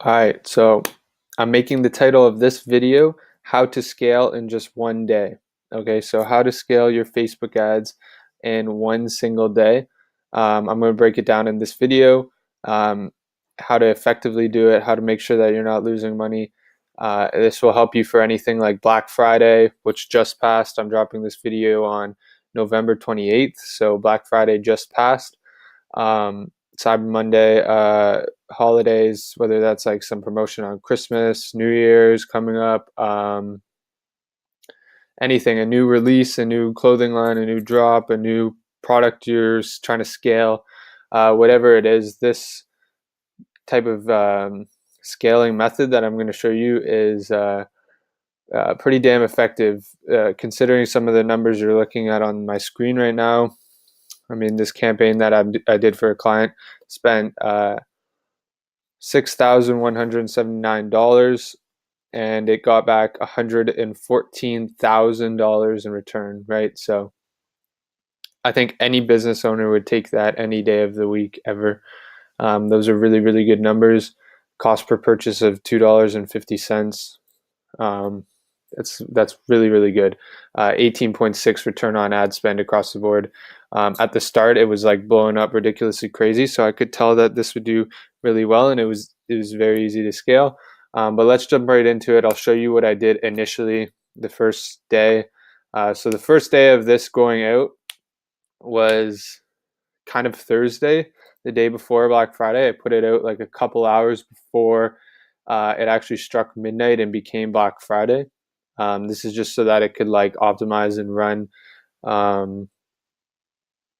All right, so I'm making the title of this video, How to Scale in Just One Day. Okay, so how to scale your Facebook ads in one single day. I'm going to break it down in this video, um, how to effectively do it, how to make sure that you're not losing money. This will help you for anything like Black Friday, which just passed. I'm dropping this video on November 28th, so Black Friday just passed. Cyber Monday, holidays, whether that's like some promotion on Christmas, New Year's coming up, anything, a new release, a new clothing line, a new drop, a new product you're trying to scale, whatever it is, this type of scaling method that I'm going to show you is pretty damn effective, considering some of the numbers you're looking at on my screen right now. I mean, this campaign that I did for a client spent $6,179 and it got back $114,000 in return, right? So I think any business owner would take that any day of the week ever. Those are really, really good numbers. Cost per purchase of $2.50. That's really, really good. 18.6 return on ad spend across the board. At the start, it was like blowing up ridiculously crazy, so I could tell that this would do really well, and it was very easy to scale. But let's jump right into it. I'll show you what I did initially the first day. So the first day of this going out was kind of Thursday, the day before Black Friday. I put it out like a couple hours before it actually struck midnight and became Black Friday. This is just so that it could like optimize and run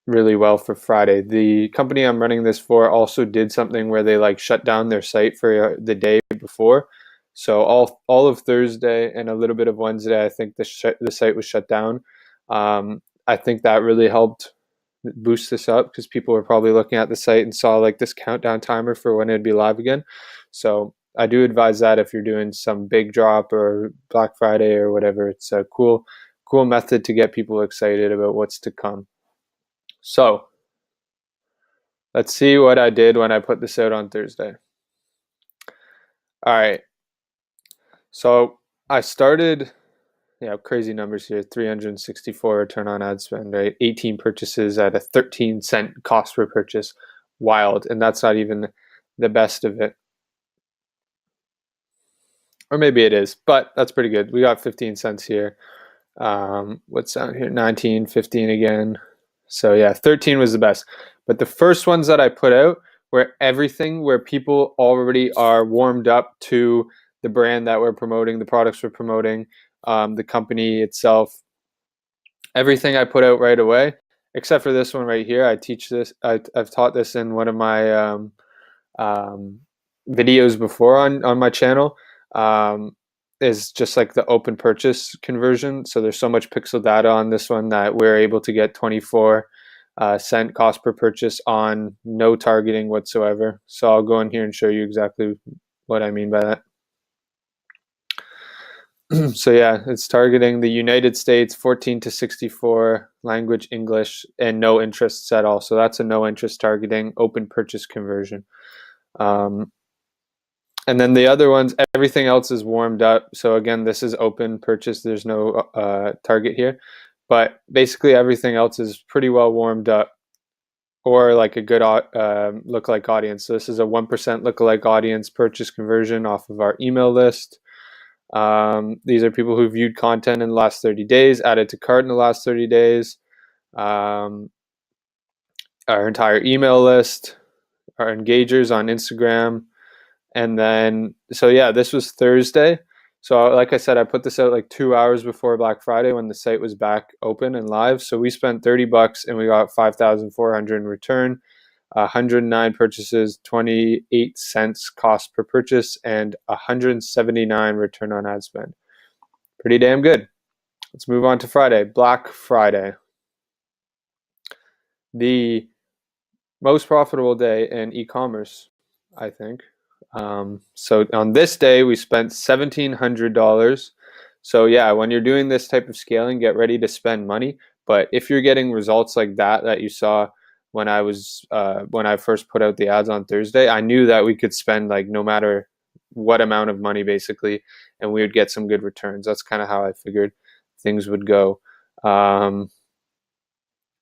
really well for Friday. The company I'm running this for also did something where they like shut down their site for the day before. So all of Thursday and a little bit of Wednesday, I think the site was shut down. I think that really helped boost this up because people were probably looking at the site and saw like this countdown timer for when it'd be live again. So I do advise that if you're doing some big drop or Black Friday or whatever, it's a cool method to get people excited about what's to come. So let's see what I did when I put this out on Thursday. All right. So I started, crazy numbers here, 364 return on ad spend, right? 18 purchases at a 13-cent cost per purchase. Wild. And that's not even the best of it. Or maybe it is, but that's pretty good. We got 15 cents here. What's down here? 19, 15 again. So yeah, 13 was the best. But the first ones that I put out were everything where people already are warmed up to the brand that we're promoting, the products we're promoting, the company itself. Everything I put out right away, except for this one right here. I teach this. I've taught this in one of my videos before on my channel. Is just like the open purchase conversion. So there's so much pixel data on this one that we're able to get 24-cent cost per purchase on no targeting whatsoever. So I'll go in here and show you exactly what I mean by that. So yeah, it's targeting the United States, 14 to 64, language English, and no interests at all. So that's a no interest targeting, open purchase conversion. And then the other ones, everything else is warmed up. So again, this is open purchase. There's no target here. But basically everything else is pretty well warmed up or like a good lookalike audience. So this is a 1% lookalike audience purchase conversion off of our email list. These are people who viewed content in the last 30 days, added to cart in the last 30 days. Our entire email list, our engagers on Instagram. And then, so yeah, this was Thursday. So like I said, I put this out like 2 hours before Black Friday when the site was back open and live. So we spent $30 and we got 5,400 in return, 109 purchases, 28 cents cost per purchase, and 179 return on ad spend. Pretty damn good. Let's move on to Friday, Black Friday. The most profitable day in e-commerce, I think. So on this day, we spent $1,700. So yeah, when you're doing this type of scaling, get ready to spend money. But if you're getting results like that you saw when I first put out the ads on Thursday, I knew that we could spend like no matter what amount of money basically, and we would get some good returns. That's kind of how I figured things would go.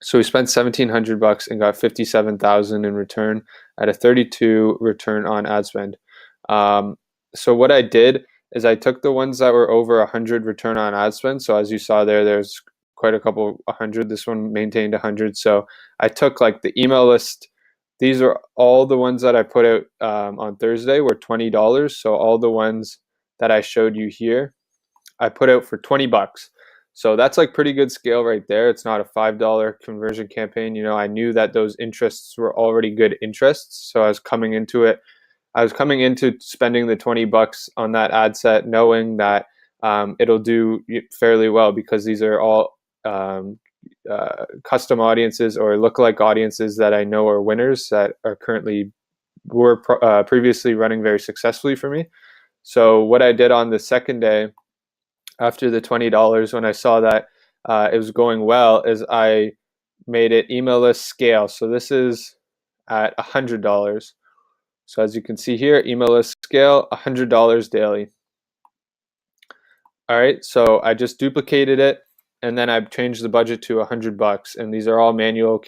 So we spent $1,700 and got 57,000 in return at a 32 return on ad spend. So what I did is I took the ones that were over 100 return on ad spend. So as you saw there, there's quite a couple 100. This one maintained 100. So I took like the email list. These are all the ones that I put out on Thursday were $20. So all the ones that I showed you here, I put out for $20. So that's like pretty good scale right there. It's not a $5 conversion campaign. You know, I knew that those interests were already good interests. So I was coming into it. I was coming into spending the $20 on that ad set, knowing that it'll do fairly well because these are all custom audiences or lookalike audiences that I know are winners that are currently were previously running very successfully for me. So what I did on the second day after the $20, when I saw that it was going well, is I made it email list scale. So this is at $100. So as you can see here, email list scale, $100 daily. All right, so I just duplicated it, and then I've changed the budget to $100. And these are all manual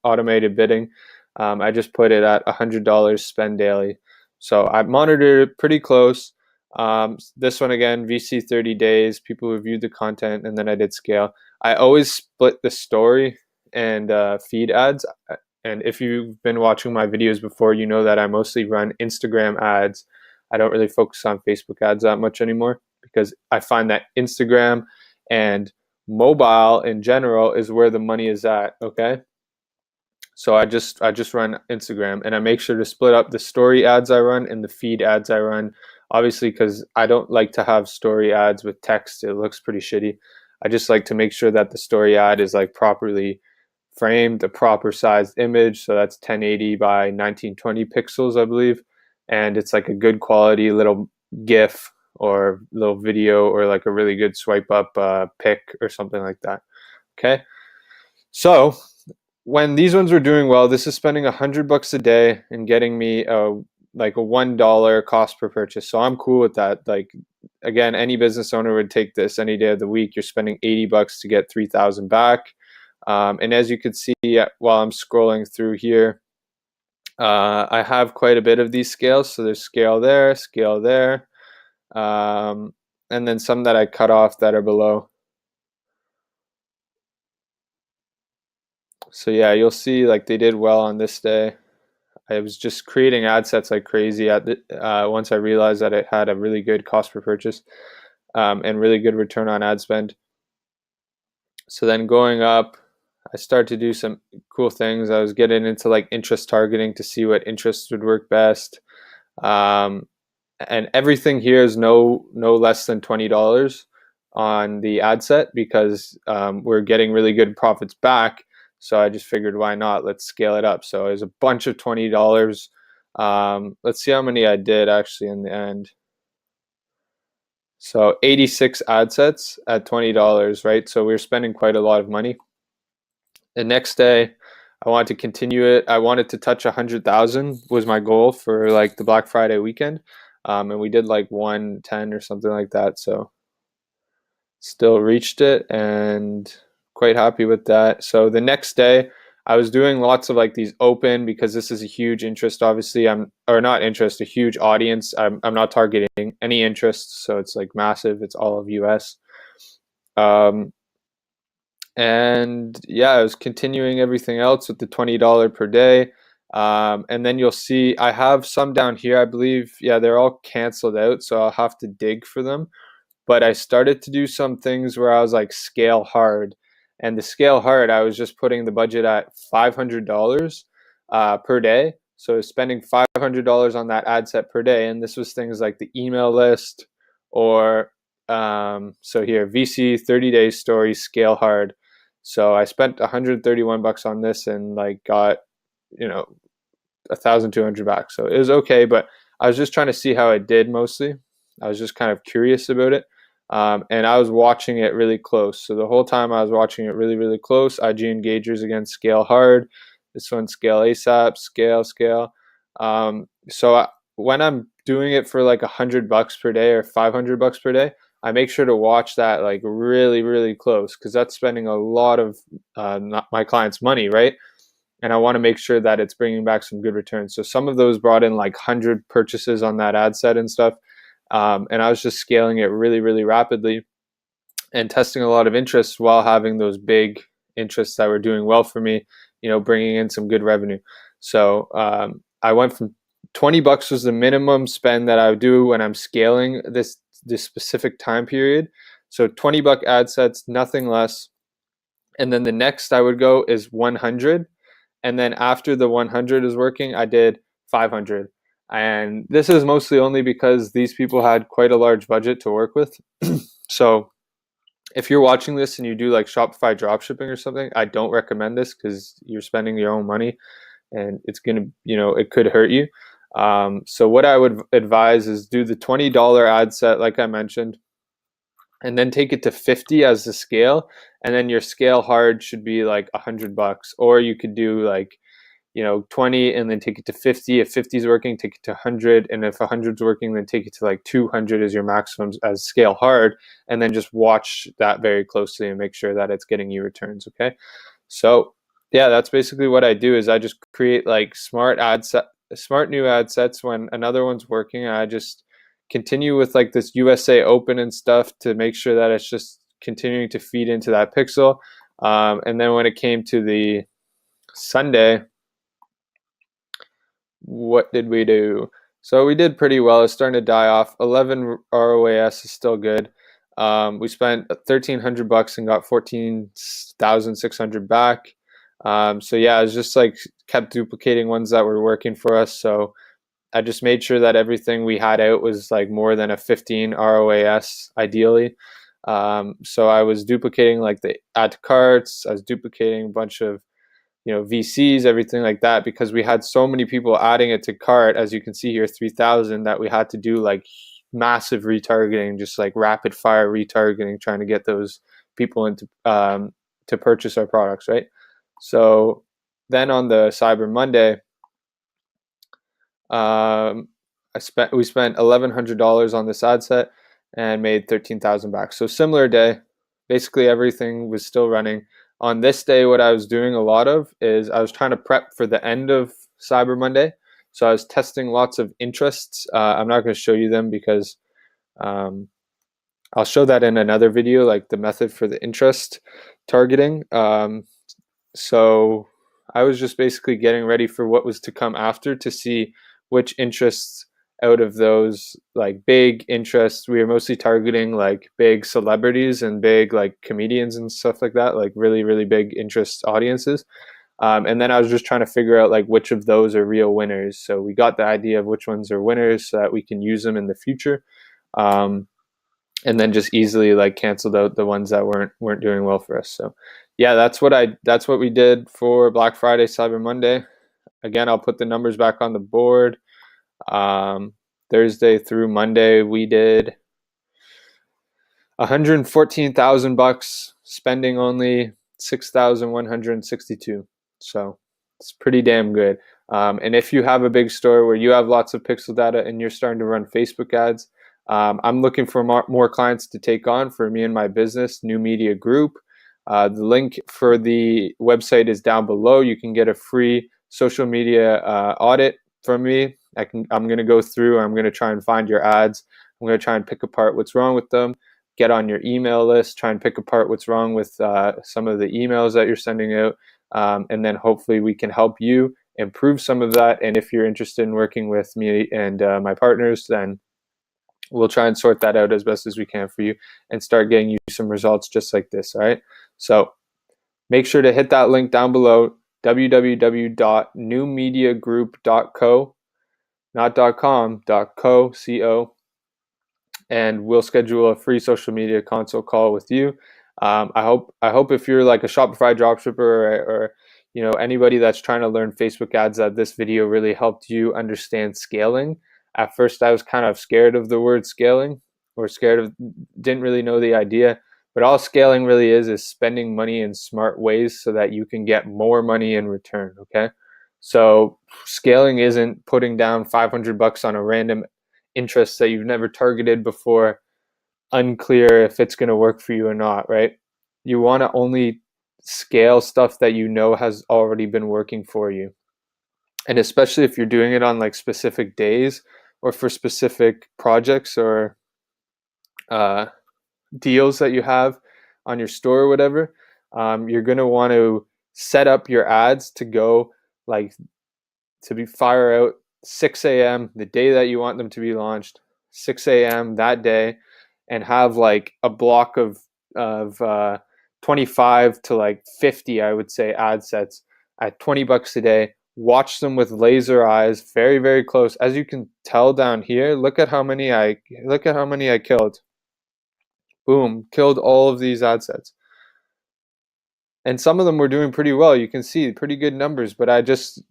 automated bidding. I just put it at $100 spend daily. So I monitored it pretty close. This one again, VC 30 days, people reviewed the content, and then I did scale. I always split the story and feed ads. And if you've been watching my videos before, you know that I mostly run Instagram ads. I don't really focus on Facebook ads that much anymore because I find that Instagram and mobile in general is where the money is at, okay? So I just run Instagram, and I make sure to split up the story ads I run and the feed ads I run. Obviously, because I don't like to have story ads with text. It looks pretty shitty. I just like to make sure that the story ad is like properly framed, a proper sized image. So that's 1080 by 1920 pixels, I believe. And it's like a good quality little GIF or little video or like a really good swipe up pic or something like that. Okay. So when these ones were doing well, this is spending $100 a day and getting me like a $1 cost per purchase. So I'm cool with that. Like, again, any business owner would take this any day of the week. You're spending $80 to get 3,000 back. And as you can see while I'm scrolling through here, I have quite a bit of these scales. So there's scale there, and then some that I cut off that are below. So yeah, you'll see like they did well on this day. I was just creating ad sets like crazy once I realized that it had a really good cost per purchase and really good return on ad spend. So then going up, I started to do some cool things. I was getting into like interest targeting to see what interests would work best. And everything here is no less than $20 on the ad set because we're getting really good profits back. So I just figured, why not? Let's scale it up. So it was a bunch of $20. Let's see how many I did actually in the end. So 86 ad sets at $20, right? So we were spending quite a lot of money. The next day, I wanted to continue it. I wanted to touch 100,000 was my goal for like the Black Friday weekend. And we did like 110 or something like that. So still reached it and quite happy with that. So the next day I was doing lots of like these open because this is a huge interest. Obviously a huge audience. I'm not targeting any interests. So it's like massive. It's all of US. And yeah, I was continuing everything else with the $20 per day. And then you'll see I have some down here, I believe. Yeah, they're all canceled out. So I'll have to dig for them. But I started to do some things where I was like scale hard. And the scale hard, I was just putting the budget at $500 per day. So spending $500 on that ad set per day. And this was things like the email list or so here, VC 30 days story, scale hard. So I spent $131 on this and like got, 1,200 back. So it was okay, but I was just trying to see how it did mostly. I was just kind of curious about it. And I was watching it really close. So the whole time I was watching it really, really close. IG engagers again, scale hard. This one, scale ASAP, scale. When I'm doing it for like $100 per day or $500 per day, I make sure to watch that like really, really close, because that's spending a lot of my clients' money, right? And I want to make sure that it's bringing back some good returns. So some of those brought in like 100 purchases on that ad set and stuff. And I was just scaling it really, really rapidly and testing a lot of interest while having those big interests that were doing well for me, bringing in some good revenue. So I went from $20 was the minimum spend that I would do when I'm scaling this specific time period. So $20 ad sets, nothing less. And then the next I would go is 100. And then after the 100 is working, I did 500. And this is mostly only because these people had quite a large budget to work with. So if you're watching this and you do like Shopify dropshipping or something, I don't recommend this, because you're spending your own money and it's going to, it could hurt you. So what I would advise is do the $20 ad set, like I mentioned, and then take it to 50 as the scale. And then your scale hard should be like $100, or you could do like, 20 and then take it to 50. If 50 is working, take it to 100. And if 100 is working, then take it to like 200 as your maximum as scale hard. And then just watch that very closely and make sure that it's getting you returns. Okay. So yeah, that's basically what I do, is I just create like smart new ad sets when another one's working. And I just continue with like this USA Open and stuff to make sure that it's just continuing to feed into that pixel. And then when it came to the Sunday, what did we do? So we did pretty well. It's starting to die off. 11 ROAS is still good. We spent $1,300 and got 14,600 back. So yeah, I was just like kept duplicating ones that were working for us. So I just made sure that everything we had out was like more than a 15 ROAS ideally. So I was duplicating like the add to carts. I was duplicating a bunch of VCs, everything like that, because we had so many people adding it to cart, as you can see here, 3,000, that we had to do like massive retargeting, just like rapid fire retargeting, trying to get those people into to purchase our products, right? So then on the Cyber Monday, we spent $1,100 on this ad set and made 13,000 back. So similar day, basically everything was still running. On this day, what I was doing a lot of is I was trying to prep for the end of Cyber Monday. So I was testing lots of interests. I'm not going to show you them because I'll show that in another video, like the method for the interest targeting. So I was just basically getting ready for what was to come after, to see which interests out of those like big interests. We were mostly targeting like big celebrities and big like comedians and stuff like that, like really, really big interest audiences. And then I was just trying to figure out like which of those are real winners. So we got the idea of which ones are winners so that we can use them in the future. And then just easily like canceled out the ones that weren't doing well for us. So yeah, that's what we did for Black Friday, Cyber Monday. Again, I'll put the numbers back on the board. Thursday through Monday, we did $114,000, spending only 6,162. So it's pretty damn good. And if you have a big store where you have lots of pixel data and you're starting to run Facebook ads, I'm looking for more clients to take on for me and my business, New Media Group. The link for the website is down below. You can get a free social media audit from me. I'm going to go through. I'm going to try and find your ads. I'm going to try and pick apart what's wrong with them. Get on your email list. Try and pick apart what's wrong with some of the emails that you're sending out. And then hopefully we can help you improve some of that. And if you're interested in working with me and my partners, then we'll try and sort that out as best as we can for you and start getting you some results just like this. All right. So make sure to hit that link down below, www.newmediagroup.co, not .com, .co, and we'll schedule a free social media consult call with you. I hope if you're like a Shopify dropshipper or anybody that's trying to learn Facebook ads, that this video really helped you understand scaling. At first, I was kind of scared of the word scaling, or didn't really know the idea. But all scaling really is spending money in smart ways so that you can get more money in return. Okay, so scaling isn't putting down $500 on a random interests that you've never targeted before, unclear if it's going to work for you or not, right? You want to only scale stuff that you know has already been working for you. And especially if you're doing it on like specific days or for specific projects or deals that you have on your store or whatever, you're going to want to set up your ads to go like to be fire out 6 a.m. the day that you want them to be launched, 6 a.m. that day, and have like a block of 25 to like 50, I would say, ad sets at $20 a day. Watch them with laser eyes, very, very close. As you can tell down here, look at how many I killed. Boom, killed all of these ad sets. And some of them were doing pretty well. You can see pretty good numbers, but I just,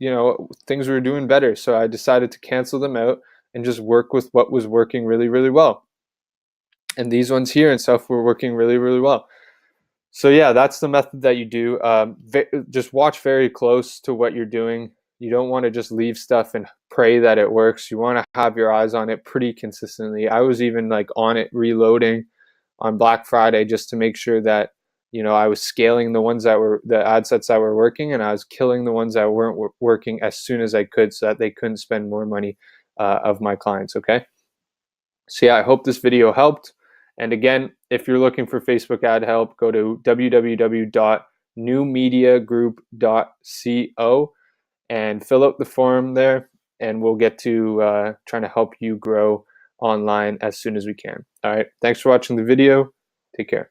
things were doing better. So I decided to cancel them out and just work with what was working really, really well. And these ones here and stuff were working really, really well. So yeah, that's the method that you do. Just watch very close to what you're doing. You don't want to just leave stuff and pray that it works. You want to have your eyes on it pretty consistently. I was even like on it reloading on Black Friday just to make sure that I was scaling the ones that were the ad sets that were working, and I was killing the ones that weren't working as soon as I could, so that they couldn't spend more money of my clients. Okay. So yeah, I hope this video helped. And again, if you're looking for Facebook ad help, go to www.newmediagroup.co and fill out the form there, and we'll get to trying to help you grow online as soon as we can. All right. Thanks for watching the video. Take care.